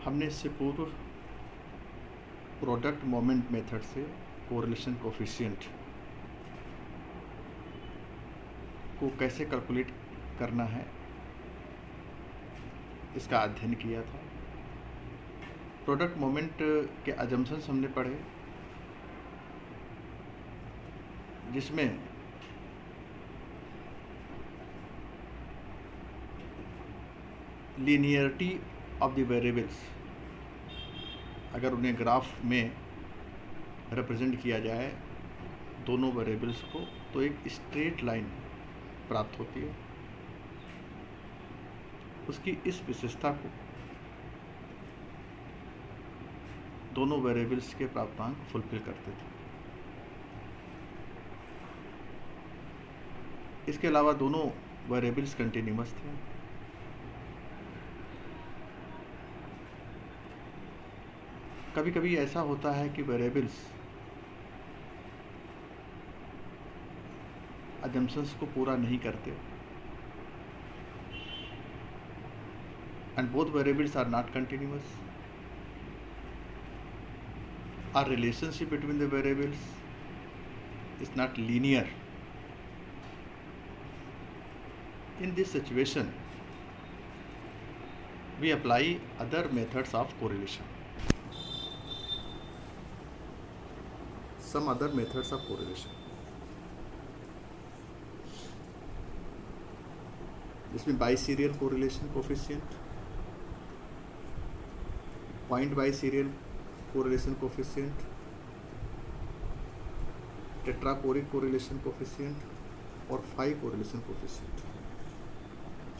हमने इससे पूर्व प्रोडक्ट मोमेंट मेथड से कोरिलेशन कोफिशिएंट को कैसे कैलकुलेट करना है इसका अध्ययन किया था। प्रोडक्ट मोमेंट के अजम्पशंस हमने पढ़े, जिसमें लीनियरिटी ऑफ द वेरिएबल्स, अगर उन्हें ग्राफ में रिप्रेजेंट किया जाए दोनों वेरिएबल्स को, तो एक स्ट्रेट लाइन प्राप्त होती है। उसकी इस विशेषता को दोनों वेरिएबल्स के प्राप्तांक फुलफिल करते थे। इसके अलावा दोनों वेरिएबल्स कंटिन्यूअस थे। कभी कभी ऐसा होता है कि वेरिएबल्स अजम्पशंस को पूरा नहीं करते, and both variables are not continuous. Our relationship between the variables is not linear. In this situation, we apply other methods of correlation. Some other methods of correlation. जिसमें biserial correlation coefficient, point biserial correlation coefficient, tetrachoric correlation coefficient और 5 correlation coefficient.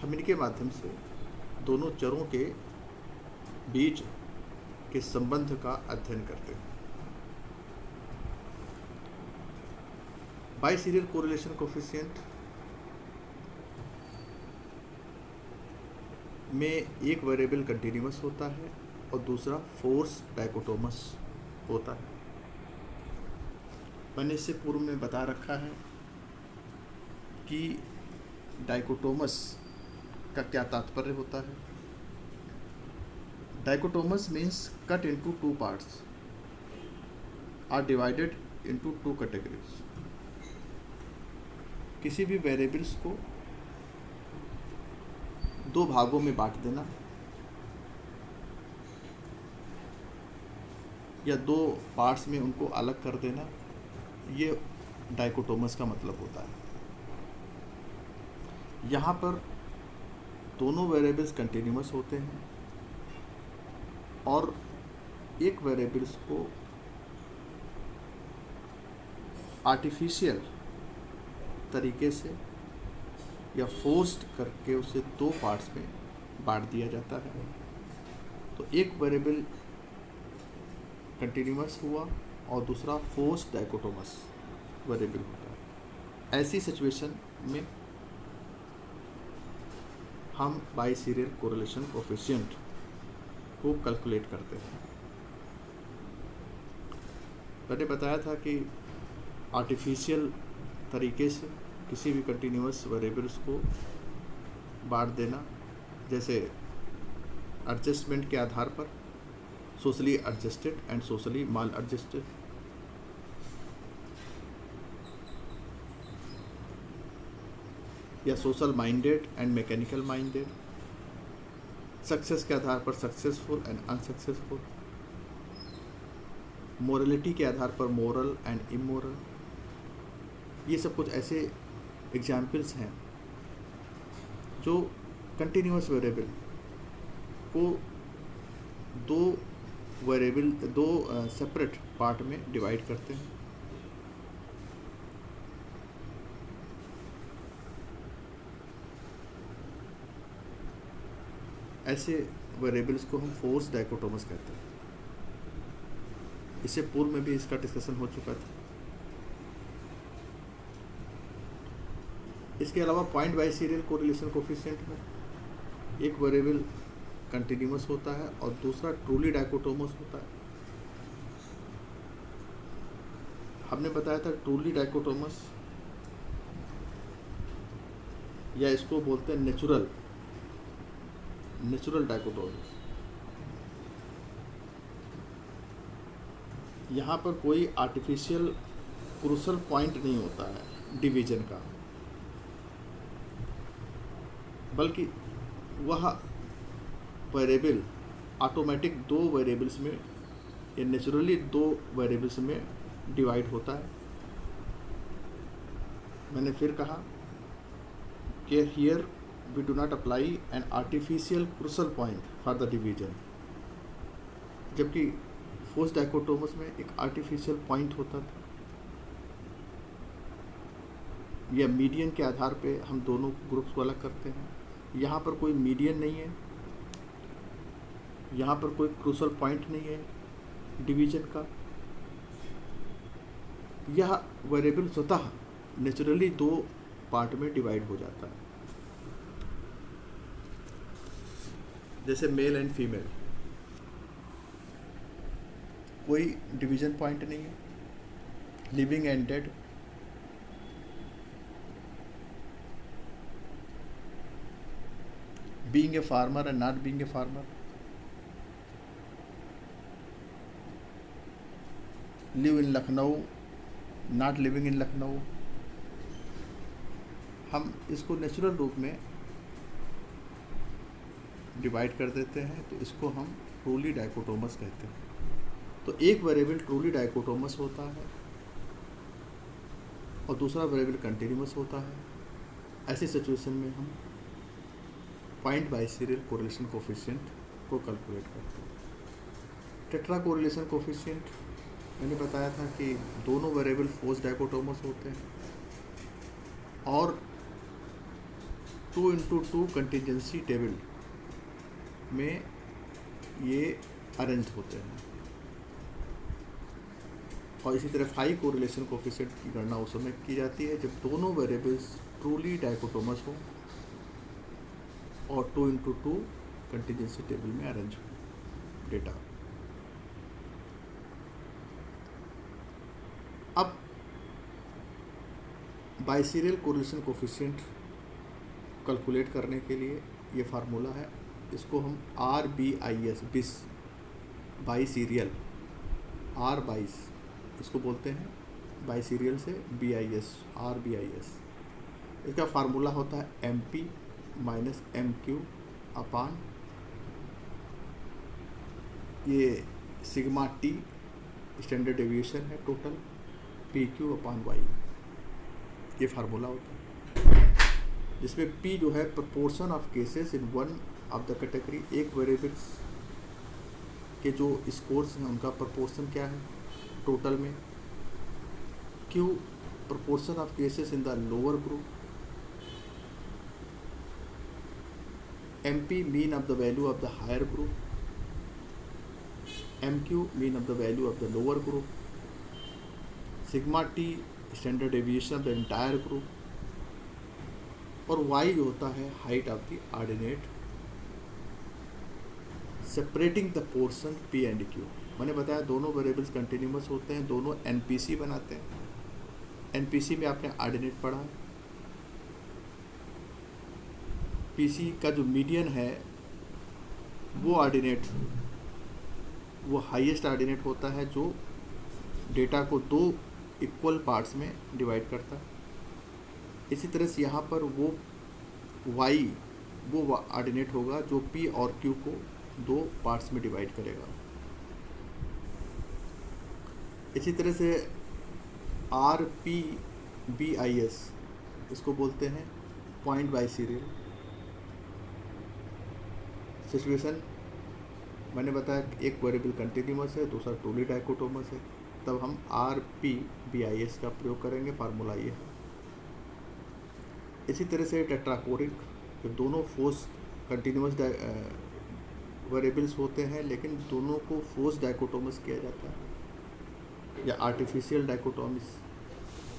हम इनके माध्यम से दोनों चरों के बीच के संबंध का अध्ययन करते हैं। बाइसीरियल कोरिलेशन कोफिशिएंट में एक वेरिएबल कंटिन्यूअस होता है और दूसरा फोर्स डाइकोटोमस होता है। मैंने इससे पूर्व में बता रखा है कि डाइकोटोमस का क्या तात्पर्य होता है। Dichotomous means cut into 2 parts are divided into 2 categories. किसी भी वेरिएबल्स को 2 भागों में बांट देना या 2 पार्ट्स में उनको अलग कर देना, ये डाइकोटोमस का मतलब होता है। यहाँ पर दोनों वेरिएबल्स कंटिन्यूअस होते हैं और एक वेरिएबल्स को आर्टिफिशियल तरीके से या फोर्स्ड करके उसे 2 पार्ट्स में बांट दिया जाता है। तो एक वेरिएबल कंटिन्यूअस हुआ और दूसरा फोर्स्ड डाइकोटोमस वेरिएबल होता है। ऐसी सिचुएशन में हम बाइसीरियल कोरिलेशन कोफिशिएंट को कैलकुलेट करते हैं। मैंने बताया था कि आर्टिफिशियल तरीके से किसी भी कंटिन्यूअस वेरिएबल्स को बांट देना, जैसे एडजस्टमेंट के आधार पर socially adjusted and socially maladjusted, या social minded and mechanical minded, success के आधार पर सक्सेसफुल एंड अनसक्सेसफुल, मोरलिटी के आधार पर मोरल एंड इमोरल। ये सब कुछ ऐसे एग्जाम्पल्स हैं जो कंटिन्यूअस वेरिएबल को 2 सेपरेट पार्ट में डिवाइड करते हैं। ऐसे वेरिएबल्स को हम फोर्स डाइकोटोमस कहते हैं। इससे पूर्व में भी इसका डिस्कशन हो चुका था। इसके अलावा पॉइंट बाइसीरियल कोरिलेशन कोफिशिएंट में एक वेरिएबल कंटिन्यूअस होता है और दूसरा ट्रूली डाइकोटोमस होता है। हमने बताया था ट्रूली डाइकोटोमस, या इसको बोलते हैं नेचुरल डाइकोटोमस, यहाँ पर कोई आर्टिफिशियल क्रूशल पॉइंट नहीं होता है डिवीजन का, बल्कि वह वेरिएबल ऑटोमेटिक दो वेरिएबल्स में या नेचुरली दो वेरिएबल्स में डिवाइड होता है। मैंने फिर कहा कि here we do not apply an artificial crucial point for the division, जबकि फोर्स डाइकोटोमस में एक आर्टिफिशियल पॉइंट होता था, या मीडियन के आधार पे हम दोनों ग्रुप्स को अलग करते हैं। यहाँ पर कोई मीडियन नहीं है, यहाँ पर कोई क्रूशल पॉइंट नहीं है डिवीजन का। यह वेरिएबल स्वतः नेचुरली दो पार्ट में डिवाइड हो जाता है, जैसे मेल एंड फीमेल, कोई डिवीजन पॉइंट नहीं है। Living and dead, being a farmer and not being a farmer, live in Lucknow not living in Lucknow. हम इसको नेचुरल रूप में डिवाइड कर देते हैं, तो इसको हम ट्रूली डाइकोटोमस कहते हैं। तो एक वेरिएबल ट्रूली डाइकोटोमस होता है और दूसरा वेरिएबल कंटिन्यूअस होता है। ऐसी सिचुएशन में हम point by serial correlation coefficient को कैलकुलेट करते हैं। टेट्रा कोरिलेशन कोफिशिएंट मैंने बताया था कि दोनों वेरिएबल फोर्स डाइकोटोमस होते हैं और 2x2 कंटिजेंसी टेबल में ये अरेंज होते हैं। और इसी तरह फाई कोरिलेशन कोफिशिएंट की गणना उस समय की जाती है जब दोनों वेरिएबल्स ट्रूली डाइकोटोमस हो और 2x2 कंटिजेंसी टेबल में अरेंज हो डेटा। अब बाइसीरियल कोरिलेशन कोफिशिएंट कैलकुलेट करने के लिए ये फार्मूला है, इसको हम RBIS बिस बाइसीरियल R22 इसको बोलते हैं, बाइसीरियल से BIS RBIS। इसका फार्मूला होता है MP माइनस MQ अपान ये सिग्मा T स्टैंडर्ड डेविएशन है टोटल, PQ अपान Y, ये फार्मूला होता है, जिसमें P जो है proportion of cases in one of the category. एक वेरिएबल्स के जो स्कोर्स हैं उनका प्रोपोर्शन क्या है टोटल में। Q proportion of cases in the lower group. MP mean of the value of the higher group. MQ mean of the value of the lower group. Sigma T standard deviation of the entire group. और Y जो होता है height of the ordinate separating the portion P and Q। मैंने बताया दोनों variables continuous होते हैं, दोनों NPC बनाते हैं। NPC में आपने ऑर्डिनेट पढ़ा, PC का जो मीडियन है वो ऑर्डिनेट, वो हाईएस्ट ऑर्डिनेट होता है जो डेटा को दो इक्वल पार्ट्स में डिवाइड करता है। इसी तरह से यहाँ पर वो Y वो ऑर्डिनेट होगा जो P और Q को दो पार्ट्स में डिवाइड करेगा। इसी तरह से RPBIS इसको बोलते हैं पॉइंट बाय सीरियल सिचुएशन। मैंने बताया कि एक वेरिएबल कंटिन्यूअस है, दूसरा ट्रूली डाइकोटोमस है, तब हम RPBIS का प्रयोग करेंगे, फार्मूला ये है। इसी तरह से टेट्राकोरिक, जो दोनों फोर्स कंटिन्यूअस वेरिएबल्स होते हैं लेकिन दोनों को फोर्स डाइकोटोमस किया जाता है या आर्टिफिशियल डाइकोटोमस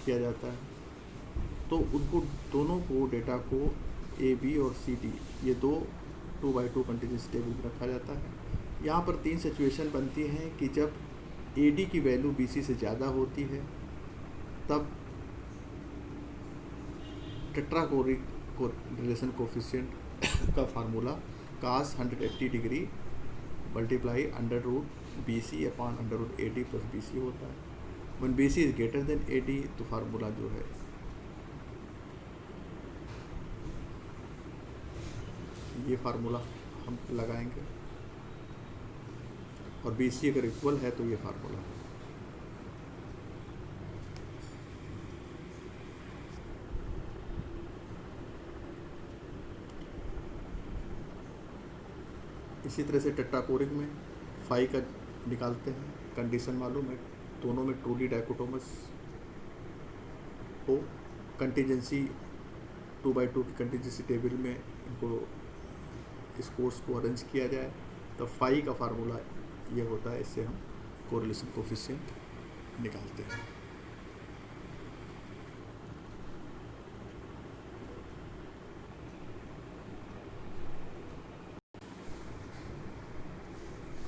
किया जाता है, तो उनको दोनों को डेटा को AB और CD ये दो 2x2 कंटिन्यूअस टेबल में रखा जाता है। यहाँ पर तीन सिचुएशन बनती हैं कि जब AD की वैल्यू BC से ज़्यादा होती है तब टेट्राकोरिक कोरिलेशन कोफिशिएंट का formula cos 180 degree multiply under root B C upon under root A D plus B C होता है। When B C is greater than A D तो फार्मूला जो है ये फार्मूला हम लगाएंगे, और बी सी अगर इक्वल है तो ये फार्मूला है। इसी तरह से टेट्राकोरिक में फाई का निकालते हैं, कंडीशन मालूम है, दोनों में ट्रूली डाइकोटोमस हो, कंटीजेंसी 2/2 की कंटीजेंसी टेबल में इनको इस कोर्स को अरेंज किया जाए तो फाई का फार्मूला ये होता है, इससे हम कोरिलेशन कोफिशिएंट निकालते हैं।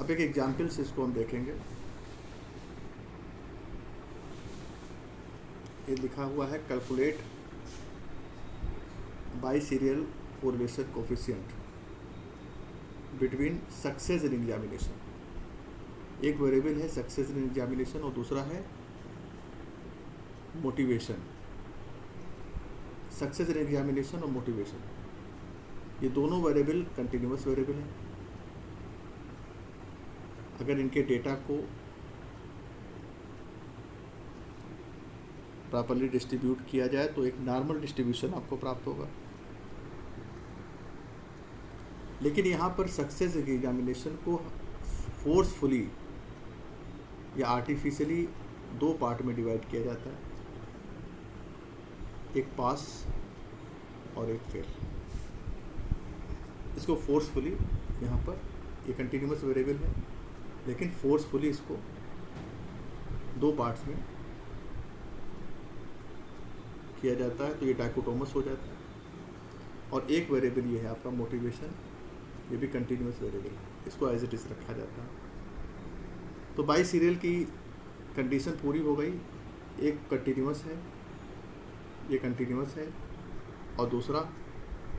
अब एक एग्जाम्पल से इसको हम देखेंगे। ये लिखा हुआ है calculate by serial correlation coefficient between success in examination. एक वेरिएबल है सक्सेस इन एग्जामिनेशन और दूसरा है मोटिवेशन। सक्सेस इन एग्जामिनेशन और मोटिवेशन, ये दोनों वेरिएबल कंटिन्यूअस वेरिएबल हैं। अगर इनके डेटा को प्रॉपर्ली डिस्ट्रीब्यूट किया जाए तो एक नॉर्मल डिस्ट्रीब्यूशन आपको प्राप्त होगा। लेकिन यहाँ पर सक्सेस एग्जामिनेशन को फोर्सफुली या आर्टिफिशियली दो पार्ट में डिवाइड किया जाता है, एक पास और एक फेल। इसको फोर्सफुली, यहाँ पर ये कंटिन्यूअस वेरिएबल है लेकिन फोर्सफुली इसको दो पार्ट्स में किया जाता है तो ये डाइकोटोमस हो जाता है। और एक वेरिएबल ये है आपका मोटिवेशन, ये भी कंटिन्यूअस वेरिएबल है, इसको एज इट इज रखा जाता है। तो बाई सीरियल की कंडीशन पूरी हो गई, एक कंटिन्यूअस है, ये कंटिन्यूअस है, और दूसरा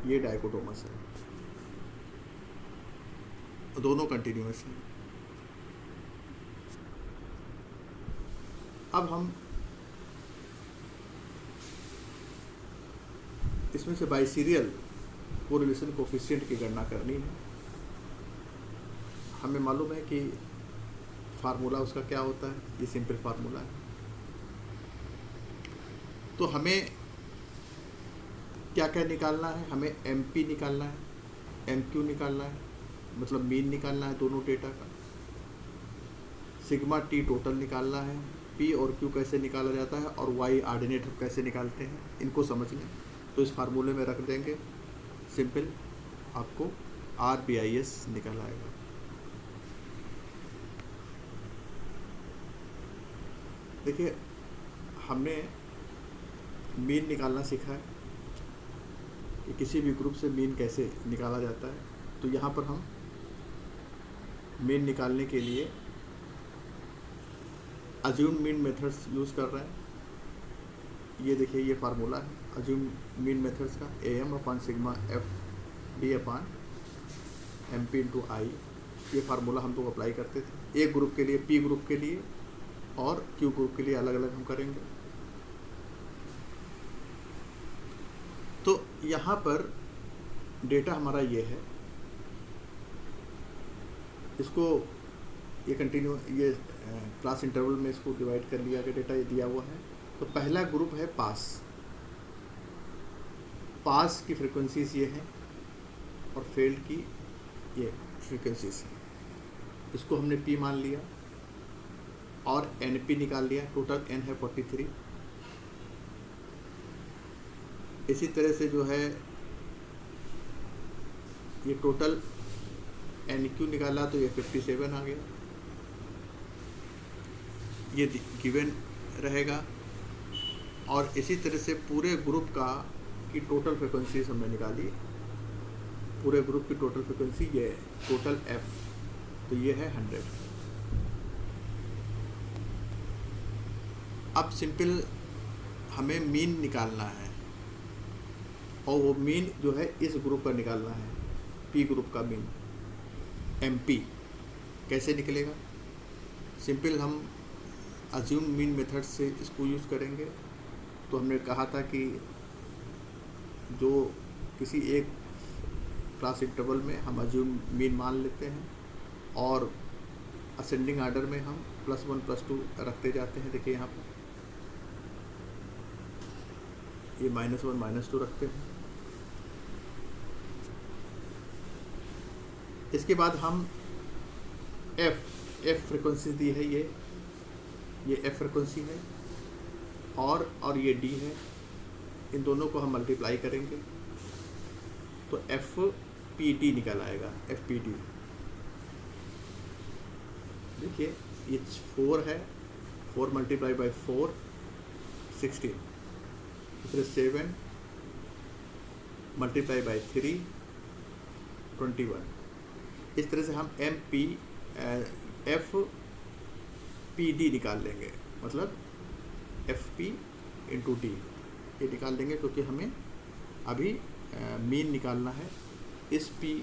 ये डाइकोटोमस है, दोनों कंटिन्यूअस हैं। अब हम इसमें से बाई सीरियल कोरिलेशन कोफिशिएंट की गणना करनी है। हमें मालूम है कि फार्मूला उसका क्या होता है, ये सिंपल फार्मूला है। तो हमें क्या क्या निकालना है, हमें एमपी निकालना है, एमक्यू निकालना है, मतलब मीन निकालना है दोनों डेटा का, सिग्मा टी टोटल निकालना है, पी और क्यू कैसे निकाला जाता है और वाई ऑर्डिनेट हम कैसे निकालते हैं, इनको समझ लें तो इस फार्मूले में रख देंगे। सिंपल आपको RBIS निकल आएगा। देखिए हमने मीन निकालना सीखा है कि किसी भी ग्रुप से मीन कैसे निकाला जाता है। तो यहाँ पर हम मीन निकालने के लिए अज्यूम मीन मेथड्स यूज़ कर रहे हैं। ये देखिए ये फार्मूला है अज्यूम मीन मेथड्स का, AM upon sigma FD upon MP into I. ये फार्मूला हम लोग अप्लाई करते थे एक ग्रुप के लिए, P ग्रुप के लिए और Q ग्रुप के लिए अलग अलग हम करेंगे। तो यहाँ पर डेटा हमारा ये है, इसको ये कंटिन्यू ये क्लास इंटरवल में इसको डिवाइड कर लिया गया, डेटा ये दिया हुआ है। तो पहला ग्रुप है पास, पास की फ्रीक्वेंसीज ये हैं और फेल्ड की ये फ्रीक्वेंसीज हैं। इसको हमने P मान लिया और NP निकाल लिया, टोटल N है 43। इसी तरह से जो है ये टोटल NQ निकाला तो ये 57 आ गया, ये गिवन रहेगा। और इसी तरह से पूरे ग्रुप का की टोटल फ्रिक्वेंसीज हमने निकाली, पूरे ग्रुप की टोटल फ्रिक्वेंसी ये है, टोटल F, तो ये है 100। अब सिंपल हमें मीन निकालना है और वो मीन जो है इस ग्रुप का निकालना है, P ग्रुप का मीन MP। कैसे निकलेगा, सिंपल हम अज्यूम मीन मेथड से इसको यूज़ करेंगे। तो हमने कहा था कि जो किसी एक क्लास इंटरवल में हम अज्यूम मीन मान लेते हैं और असेंडिंग आर्डर में हम +1 +2 रखते जाते हैं। देखिए यहाँ पर ये -1 -2 रखते हैं। इसके बाद हम एफ फ्रिक्वेंसी दी है, ये एफ फ्रिक्वेंसी है और ये डी है। इन दोनों को हम मल्टीप्लाई करेंगे तो एफ पी डी निकल आएगा, एफ पी डी। देखिए ये 4 है, 4 × 4 16, फिर 7 × 3 21। इस तरह से हम एफ पी डी निकाल लेंगे, मतलब एफ पी इंटू डी ये निकाल देंगे, क्योंकि हमें अभी मीन निकालना है इस पी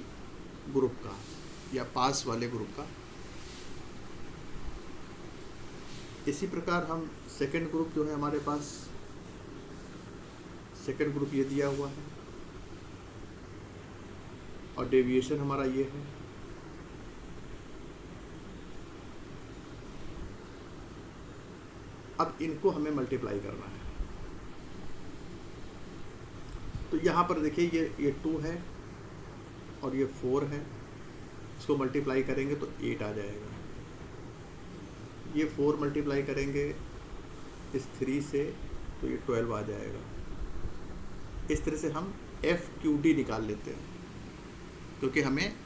ग्रुप का या पास वाले ग्रुप का। इसी प्रकार हम सेकंड ग्रुप जो है हमारे पास, सेकंड ग्रुप ये दिया हुआ है और डेविएशन हमारा ये है। अब इनको हमें मल्टीप्लाई करना है। तो यहाँ पर देखिए ये 2 है और ये 4 है, इसको मल्टीप्लाई करेंगे तो 8 आ जाएगा। ये 4 मल्टीप्लाई करेंगे इस 3 से तो ये 12 आ जाएगा। इस तरह से हम एफ क्यू डी निकाल लेते हैं, क्योंकि हमें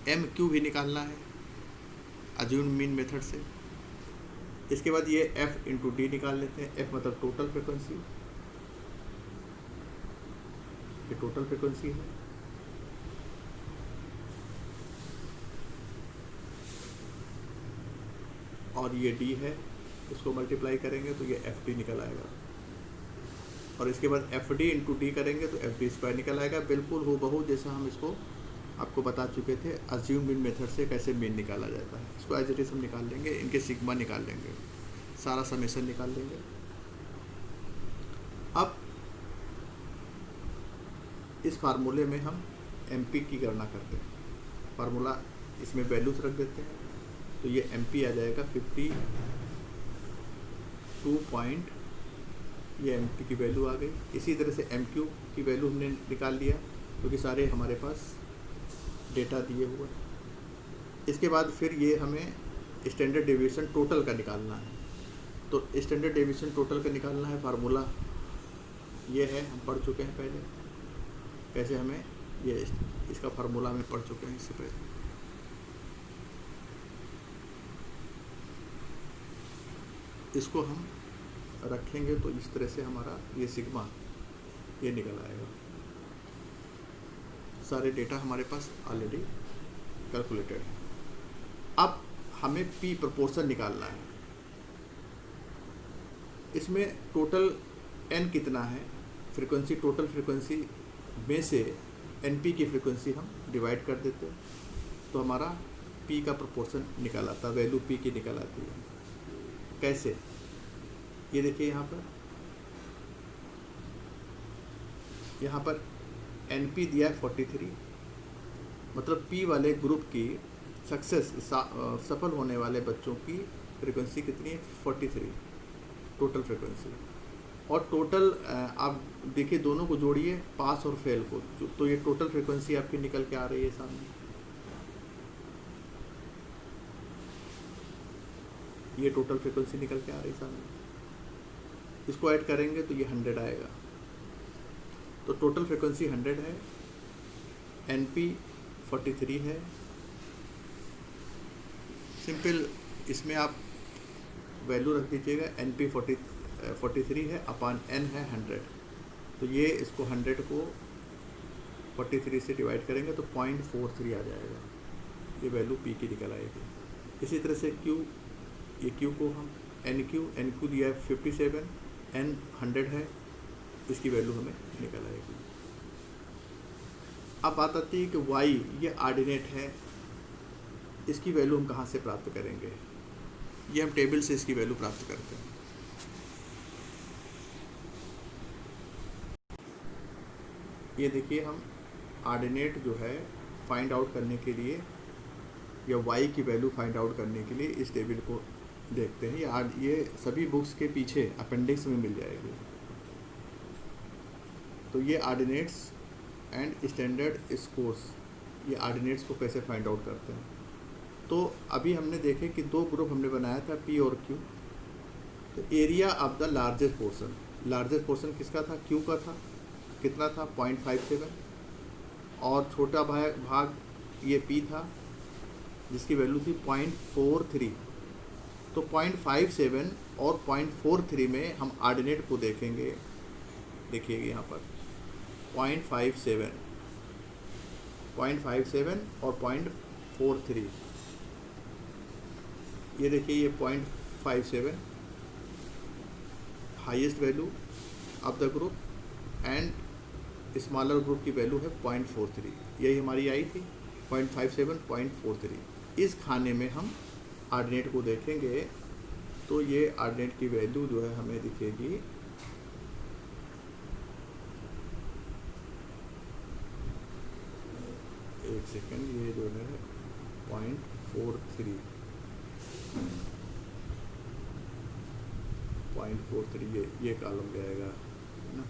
एम क्यू भी निकालना है अज्यूम मीन मेथड से। इसके बाद ये एफ इंटू डी निकाल लेते हैं। एफ मतलब टोटल फ्रिक्वेंसी, ये टोटल फ्रिक्वेंसी है। और ये डी है, इसको मल्टीप्लाई करेंगे तो ये एफ डी निकल आएगा। और इसके बाद एफ डी इंटू डी करेंगे तो एफ डी स्क्वायर निकल आएगा। बिल्कुल हूबहू जैसा हम इसको आपको बता चुके थे अज्यूम मीन मेथड से कैसे मीन निकाला जाता है। इसको एज इट इज हम निकाल लेंगे, इनके सिग्मा निकाल लेंगे, सारा समेशन निकाल लेंगे। अब इस फार्मूले में हम एमपी की गणना करते हैं। फार्मूला इसमें वैल्यूज रख देते हैं तो ये एमपी आ जाएगा 52 पॉइंट, ये एमपी की वैल्यू आ गई। इसी तरह से एमक्यू की वैल्यू हमने निकाल लिया, क्योंकि सारे हमारे पास डेटा दिए हुए। इसके बाद फिर ये हमें स्टैंडर्ड डेविएशन टोटल का निकालना है। तो स्टैंडर्ड डेविएशन टोटल का निकालना है, फार्मूला ये है, हम पढ़ चुके हैं पहले कैसे हमें ये इसका फार्मूला में पढ़ चुके हैं इससे पहले। इसको हम रखेंगे तो इस तरह से हमारा ये सिग्मा ये निकल आएगा। सारे डेटा हमारे पास ऑलरेडी कैलकुलेटेड है। अब हमें पी प्रोपोर्शन निकालना है। इसमें टोटल एन कितना है, फ्रीक्वेंसी, टोटल फ्रीक्वेंसी में से एनपी की फ्रीक्वेंसी हम डिवाइड कर देते हैं तो हमारा पी का प्रोपोर्शन निकल आता है, वैल्यू पी की निकल आती है। कैसे, ये देखिए यहाँ पर एनपी दिया है 43, मतलब पी वाले ग्रुप की सफल होने वाले बच्चों की फ्रीक्वेंसी कितनी है, 43 टोटल फ्रीक्वेंसी। और टोटल आप देखिए दोनों को जोड़िए, पास और फेल को, तो ये टोटल फ्रीक्वेंसी आपकी निकल के आ रही है सामने। ये टोटल फ्रीक्वेंसी निकल के आ रही है सामने। इसको ऐड करेंगे तो ये 100 आएगा। तो टोटल फ्रीक्वेंसी 100 है, एनपी 43 है। सिंपल इसमें आप वैल्यू रख दीजिएगा, एनपी 43 है अपान एन है 100। तो ये इसको 100 को 43 से डिवाइड करेंगे तो 0.43 आ जाएगा, ये वैल्यू पी की निकल आएगी। इसी तरह से क्यू, ये क्यू को हम एन क्यू दिया है 57, एन 100 है, इसकी वैल्यू हमें निकल आएगी। अब बात आती है कि वाई ये ऑर्डिनेट है, इसकी वैल्यू हम कहाँ से प्राप्त करेंगे। ये हम टेबल से इसकी वैल्यू प्राप्त करते हैं। ये देखिए, हम ऑर्डिनेट जो है फाइंड आउट करने के लिए या y की वैल्यू फाइंड आउट करने के लिए इस टेबल को देखते हैं। ये सभी बुक्स के पीछे अपेंडिक्स में मिल जाएगी। तो ये ऑर्डिनेट्स एंड स्टैंडर्ड स्कोर्स, ये ऑर्डिनेट्स को कैसे फाइंड आउट करते हैं। तो अभी हमने देखे कि दो ग्रुप हमने बनाया था, P और Q। तो area of the largest portion किसका था? Q का था। कितना था? 0.57। और छोटा भाग ये P था जिसकी वैल्यू थी 0.43। तो 0.57 और 0.43 में हम ऑर्डिनेट को देखेंगे। देखिए यहाँ पर 0.57 और 0.43। ये देखिए, ये 0.57 highest value of the group and smaller group की वैल्यू है 0.43। यही हमारी आई थी 0.57, 0.43। इस खाने में हम ऑर्डिनेट को देखेंगे तो ये ऑर्डिनेट की वैल्यू जो है हमें दिखेगी एक सेकेंड, ये जो है 0.43 ये कॉलम जाएगा ना।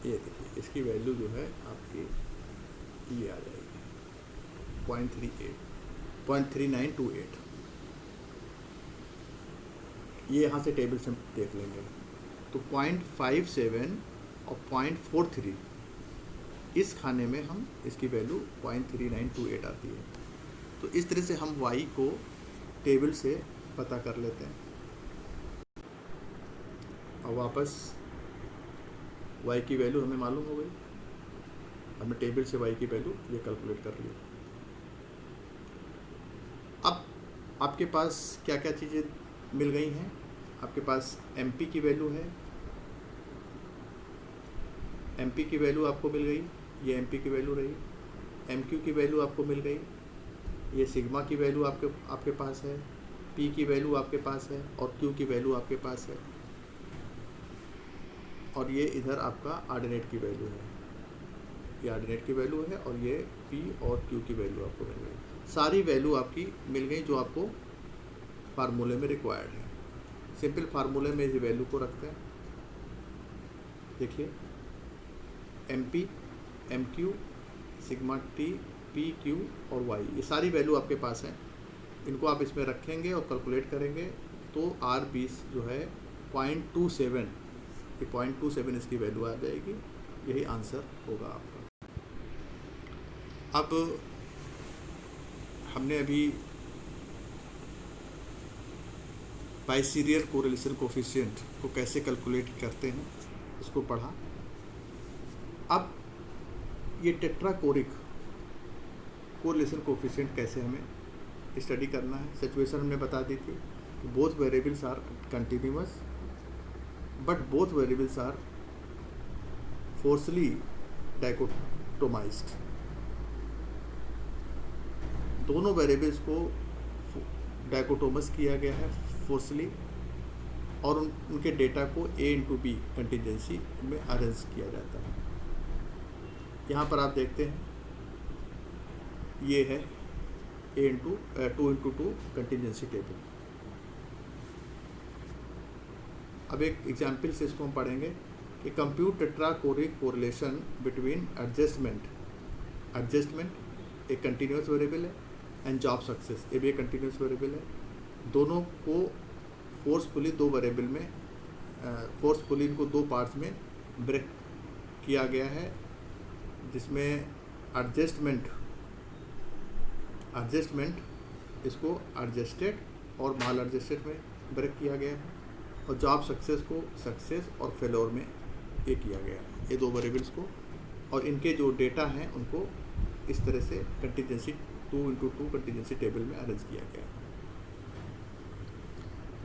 ये देखिए, इसकी वैल्यू जो है आपकी ये आ जाएगी 0.3928। ये यहाँ से टेबल से देख लेंगे। तो 0.57 और 0.43 इस खाने में हम इसकी वैल्यू 0.3928 आती है। तो इस तरह से हम y को टेबल से पता कर लेते हैं। और वापस y की वैल्यू हमें मालूम हो गई, हमने टेबल से y की वैल्यू ये कैलकुलेट कर ली। अब आपके पास क्या क्या चीज़ें मिल गई हैं? आपके पास MP की वैल्यू है, MP की वैल्यू आपको मिल गई, ये MP की वैल्यू रही। MQ की वैल्यू आपको मिल गई, ये सिग्मा की वैल्यू आपके पास है, P की वैल्यू आपके पास है और Q की वैल्यू आपके पास है। और ये इधर आपका ऑर्डिनेट की वैल्यू है, ये ऑर्डिनेट की वैल्यू है और ये P और Q की वैल्यू आपको मिल गई। सारी वैल्यू आपकी मिल गई जो आपको फार्मूले में रिक्वायर्ड है। सिंपल फार्मूले में इस वैल्यू को रखते हैं। देखिए, MP, MQ, sigma T, PQ और Y, ये सारी वैल्यू आपके पास है। इनको आप इसमें रखेंगे और कैलकुलेट करेंगे तो R20 जो है 0.27, ये 0.27 इसकी वैल्यू आ जाएगी। यही आंसर होगा आपका। अब हमने अभी बाइसीरियल कोरिलेशन कोफिशिएंट को कैसे कैलकुलेट करते हैं इसको पढ़ा। अब ये टेट्राकोरिक कोरिलेशन कोफिशिएंट कैसे हमें स्टडी करना है। सिचुएशन हमने बता दी थी कि both variables are continuous but both variables are forcibly dichotomised. दोनों वेरिएबल्स को डाइकोटोमस किया गया है फोर्सली और उनके डेटा को A/B कंटिजेंसी में अरेंज किया जाता है। यहाँ पर आप देखते हैं ये है 2x2 कंटिजेंसी टेबल। अब एक एग्जाम्पल से इसको हम पढ़ेंगे कि कंप्यूट टेट्राकोरिक कोरिलेशन बिटवीन एडजस्टमेंट एक कंटिन्यूस वेरिएबल है एंड जॉब सक्सेस, ये भी एक कंटिन्यूस वेरिएबल है। दोनों को फोर्सफुली दो वेरिएबल में फोर्सफुली इनको दो पार्ट्स में ब्रेक किया गया है, जिसमें एडजस्टमेंट इसको एडजस्टेड और माल एडजस्टेड में ब्रेक किया गया है और जॉब सक्सेस को सक्सेस और फेलोर में ये किया गया है, ये दो वेरिएबल्स को। और इनके जो डेटा हैं उनको इस तरह से कंटिजेंसी 2x2 कंटिजेंसी टेबल में अरेंज किया गया है।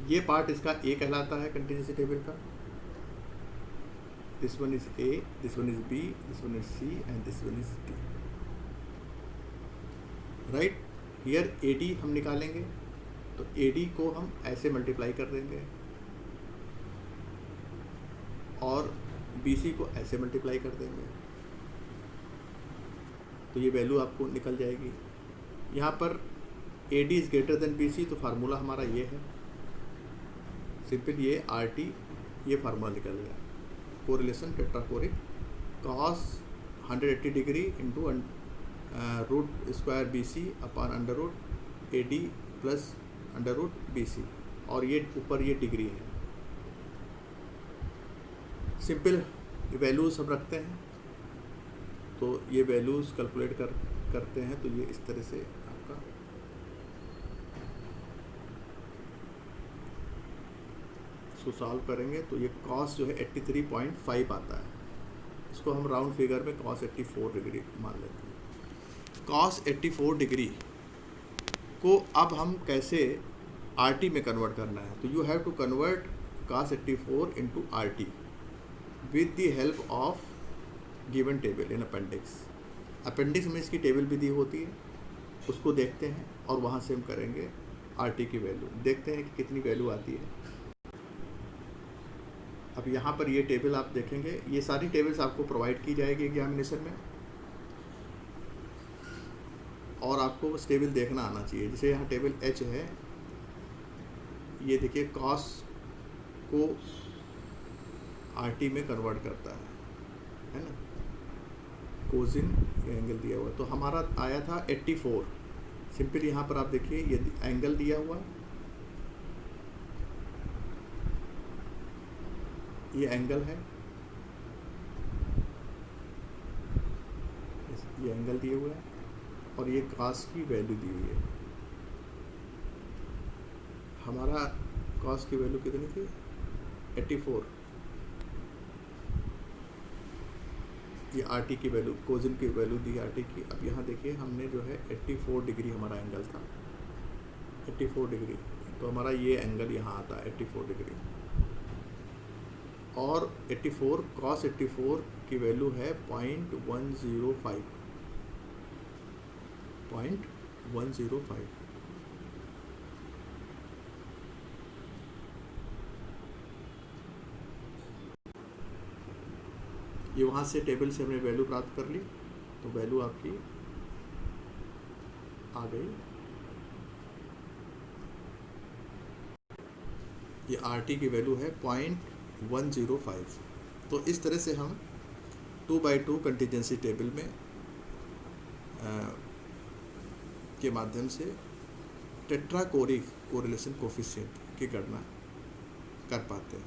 ये पार्ट इसका ए कहलाता है कंटिजेंसी टेबल का। This one is A, this one is B, this one is C and this one is D, right. Here A D हम निकालेंगे, तो ए डी को हम ऐसे मल्टीप्लाई कर देंगे और बी सी को ऐसे मल्टीप्लाई कर देंगे, तो ये वैल्यू आपको निकल जाएगी। यहाँ पर A D is greater than B C, तो फार्मूला हमारा ये है सिंपल, ये आर टी, ये फार्मूला निकल गया। Correlation tetrachoric cos 180 degree into root square B C upon under root A D plus under root B C, और ये ऊपर ये डिग्री है। सिंपल वैल्यूज़ हम रखते हैं, तो ये वैल्यूज़ कैलकुलेट करते हैं, तो ये इस तरह से आपका इसको सॉल्व करेंगे, तो ये कॉस जो है 83.5 आता है। इसको हम राउंड फिगर में कॉस 84 डिग्री मान लेते हैं। कॉस 84 डिग्री को अब हम कैसे आर टी में कन्वर्ट करना है, तो you have to convert cos 84 into R T with the help of given table in appendix. Appendix में इसकी टेबल भी दी होती है, उसको देखते हैं और वहाँ से हम करेंगे आर टी की वैल्यू, देखते हैं कि कितनी वैल्यू आती है। अब यहाँ पर ये टेबल आप देखेंगे, ये सारी टेबल्स आपको प्रोवाइड की जाएगी एग्जामिनेशन में, और आपको बस टेबल देखना आना चाहिए। जैसे यहाँ टेबल एच है, ये देखिए कॉस को आर टी में कन्वर्ट करता है ना, कोजिन एंगल दिया हुआ, तो हमारा आया था 84। सिंपल यहाँ पर आप देखिए ये एंगल दिया हुआ, ये एंगल है, ये एंगल दिए हुए है, और ये कॉस की वैल्यू दी हुई है। हमारा कॉस की वैल्यू कितनी थी? 84। ये आर टी की वैल्यू, कोजिन की वैल्यू दी आर टी की। अब यहाँ देखिए हमने जो है 84 डिग्री हमारा एंगल था, 84 डिग्री, तो हमारा ये एंगल यहाँ आता है 84 डिग्री, और 84 कॉस 84 की वैल्यू है 0.105, 0.105। ये वहाँ से टेबल से हमने वैल्यू प्राप्त कर ली, तो वैल्यू आपकी आ गई। ये आर टी की वैल्यू है 0.105। तो इस तरह से हम 2x2 कंटीजेंसी टेबल में के माध्यम से टेट्राकोरिक कोरिलेशन कोफिशिएंट की गणना कर पाते हैं।